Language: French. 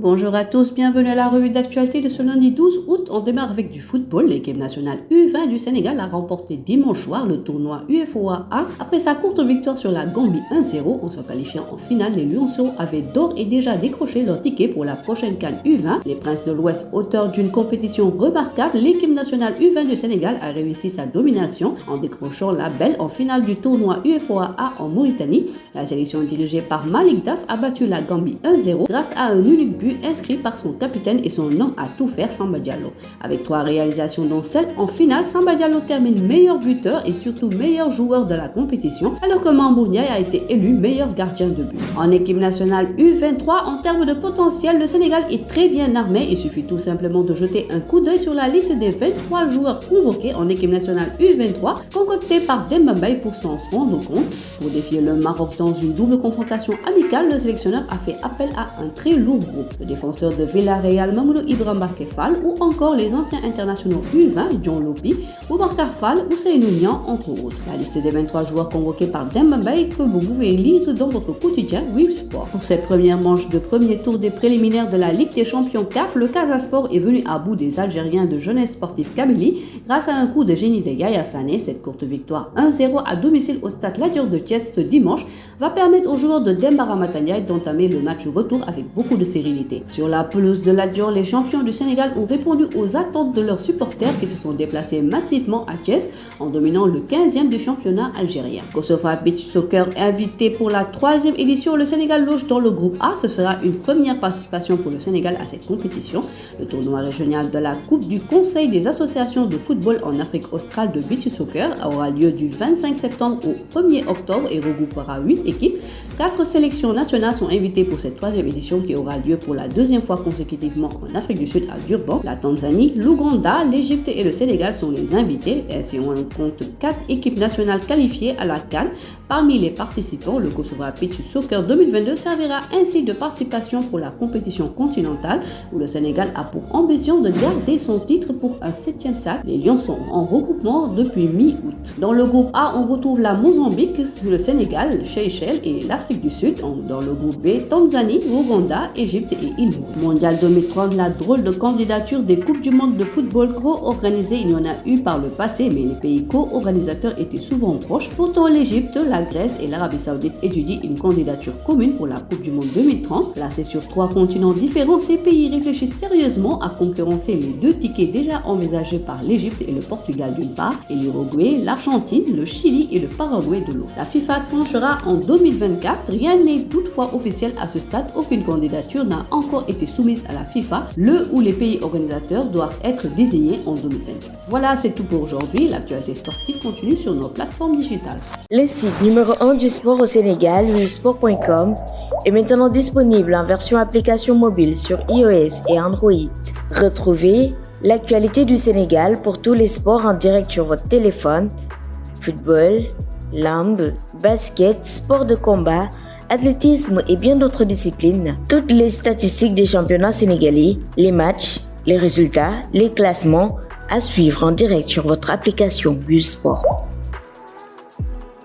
Bonjour à tous, bienvenue à la revue d'actualité de ce lundi 12 août. On démarre avec du football. L'équipe nationale U20 du Sénégal a remporté dimanche soir le tournoi UFOA A après sa courte victoire sur la Gambie 1-0. En se qualifiant en finale, les Lionceaux avaient d'ores et déjà décroché leur ticket pour la prochaine CAN U20. Les Princes de l'Ouest, auteurs d'une compétition remarquable, l'équipe nationale U20 du Sénégal a réussi sa domination en décrochant la belle en finale du tournoi UFOA A en Mauritanie. La sélection dirigée par Malik Daf a battu la Gambie 1-0 grâce à un unique but inscrit par son capitaine et son homme à tout faire, Samba Diallo. Avec 3 réalisations dont celle en finale, Samba Diallo termine meilleur buteur et surtout meilleur joueur de la compétition, alors que Mambo Ndiaye a été élu meilleur gardien de but. En équipe nationale U23, en termes de potentiel, le Sénégal est très bien armé. Il suffit tout simplement de jeter un coup d'œil sur la liste des 23 joueurs convoqués en équipe nationale U23, concoctée par Demba Mbaye pour s'en rendre compte. Pour défier le Maroc dans une double confrontation amicale, le sélectionneur a fait appel à un très lourd groupe. Le défenseur de Villarreal, Mamadou Ibrahima Kefal, ou encore les anciens internationaux U20, John Lopi, Boubacar Fall ou Seynou Niang, entre autres. La liste des 23 joueurs convoqués par Demba Mbaye que vous pouvez lire dans votre quotidien Web Sport. Pour cette première manche de premier tour des préliminaires de la Ligue des champions CAF, le Casa Sport est venu à bout des Algériens de Jeunesse Sportive Kabylie grâce à un coup de génie de Yaya Sané. Cette courte victoire 1-0 à domicile au stade Lat Dior de Thiès ce dimanche va permettre aux joueurs de Demba Ramata Ndiaye d'entamer le match retour avec beaucoup de sérénité. Sur la pelouse de Lat Dior, les champions du Sénégal ont répondu aux attentes de leurs supporters qui se sont déplacés massivement à Thiès en dominant le 15e du championnat algérien. Kosofa Beach Soccer invité pour la 3e édition, le Sénégal loge dans le groupe A. Ce sera une première participation pour le Sénégal à cette compétition. Le tournoi régional de la Coupe du Conseil des associations de football en Afrique australe de Beach Soccer aura lieu du 25 septembre au 1er octobre et regroupera 8 équipes. 4 sélections nationales sont invitées pour cette 3e édition qui aura lieu pour la 2e fois consécutivement en Afrique du Sud à Durban. La Tanzanie, l'Ouganda, l'Égypte et le Sénégal sont les invités. Ainsi, on compte 4 équipes nationales qualifiées à la CAN. Parmi les participants, le Kosovo Beach Soccer 2022 servira ainsi de participation pour la compétition continentale où le Sénégal a pour ambition de garder son titre pour un 7e sac. Les Lions sont en regroupement depuis mi-août. Dans le groupe A, on retrouve la Mozambique, le Sénégal, Seychelles et l'Afrique du Sud. Dans le groupe B, Tanzanie, Ouganda, Égypte et îles Maurice. Mondial 2030, la drôle de candidature des Coupes du monde de football co-organisées, il y en a eu par le passé, mais les pays co-organisateurs étaient souvent proches. Pourtant, l'Égypte, la Grèce et l'Arabie Saoudite étudient une candidature commune pour la Coupe du monde 2030. Placés sur 3 continents différents, ces pays réfléchissent sérieusement à concurrencer les 2 tickets déjà envisagés par l'Égypte et le Portugal d'une part, et l'Uruguay, l'Argentine, le Chili et le Paraguay de l'autre. La FIFA tranchera en 2024. Rien n'est toutefois officiel à ce stade. Aucune candidature n'a encore été soumise à la FIFA, le ou les pays organisateurs doivent être désignés en 2024. Voilà, c'est tout pour aujourd'hui. L'actualité sportive continue sur nos plateformes digitales. Le site numéro 1 du sport au Sénégal, websport.com, est maintenant disponible en version application mobile sur iOS et Android. Retrouvez l'actualité du Sénégal pour tous les sports en direct sur votre téléphone: football, lambe, basket, sport de combat, athlétisme et bien d'autres disciplines. Toutes les statistiques des championnats sénégalais, les matchs, les résultats, les classements à suivre en direct sur votre application Busport.